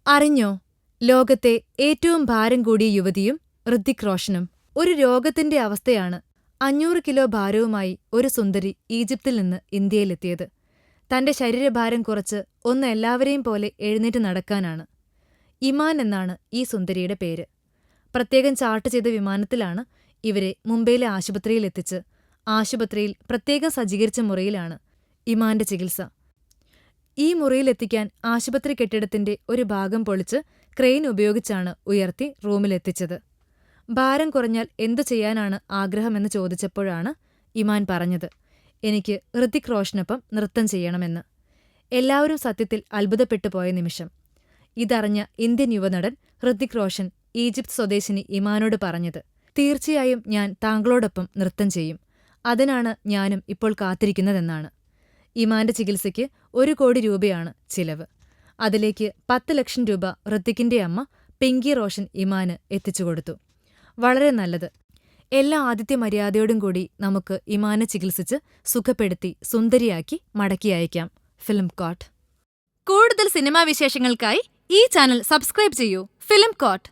അറിഞ്ഞോ, ലോകത്തെ ഏറ്റവും ഭാരം കൂടിയ യുവതിയും ഋതിക് റോഷനും. ഒരു രോഗത്തിന്റെ അവസ്ഥയാണ് 500 കിലോ ഭാരവുമായി ഒരു സുന്ദരി ഈജിപ്തിൽ നിന്ന് ഇന്ത്യയിലെത്തിയത്. തന്റെ ശരീരഭാരം കുറച്ച് ഒന്ന് എല്ലാവരെയും പോലെ എഴുന്നേറ്റ് നടക്കാനാണ്. ഇമാൻ എന്നാണ് ഈ സുന്ദരിയുടെ പേര്. പ്രത്യേകം ചാർട്ട് ചെയ്ത വിമാനത്തിലാണ് ഇവരെ മുംബൈയിലെ ആശുപത്രിയിലെത്തിച്ച് ആശുപത്രിയിൽ പ്രത്യേകം സജ്ജീകരിച്ച മുറിയിലാണ് ഇമാന്റെ ചികിത്സ. ഈ മുറിയിലെത്തിക്കാൻ ആശുപത്രി കെട്ടിടത്തിന്റെ ഒരു ഭാഗം പൊളിച്ച് ക്രെയിൻ ഉപയോഗിച്ചാണ് ഉയർത്തി റൂമിലെത്തിച്ചത്. ഭാരം കുറഞ്ഞാൽ എന്തു ചെയ്യാനാണ് ആഗ്രഹമെന്ന് ചോദിച്ചപ്പോഴാണ് ഇമാൻ പറഞ്ഞത്, എനിക്ക് ഋതിക് റോഷനൊപ്പം നൃത്തം ചെയ്യണമെന്ന്. എല്ലാവരും സത്യത്തിൽ അത്ഭുതപ്പെട്ടു പോയ നിമിഷം. ഇതറിഞ്ഞ ഇന്ത്യൻ യുവനടൻ ഋതിക് റോഷൻ ഈജിപ്ത് സ്വദേശിനി ഇമാനോട് പറഞ്ഞത്, തീർച്ചയായും ഞാൻ താങ്കളോടൊപ്പം നൃത്തം ചെയ്യും. അതിനാണ് ഞാനും ഇപ്പോൾ കാത്തിരിക്കുന്നതെന്നാണ്. ഇമാന്റെ ചികിത്സയ്ക്ക് 1 കോടി രൂപയാണ് ചിലവ്. അതിലേക്ക് 10 ലക്ഷം രൂപ ഋതിക്കിന്റെ അമ്മ പിങ്കി റോഷൻ ഇമാന് എത്തിച്ചുകൊടുത്തു. വളരെ നല്ലത്. എല്ലാ ആതിഥ്യ മര്യാദയോടും കൂടി നമുക്ക് ഇമാനെ ചികിത്സിച്ച് സുഖപ്പെടുത്തി സുന്ദരിയാക്കി മടക്കി അയക്കാം. ഫിലിം കോട്ട്. കൂടുതൽ സിനിമാ വിശേഷങ്ങൾക്കായി ഈ ചാനൽ സബ്സ്ക്രൈബ് ചെയ്യൂ. Film coat.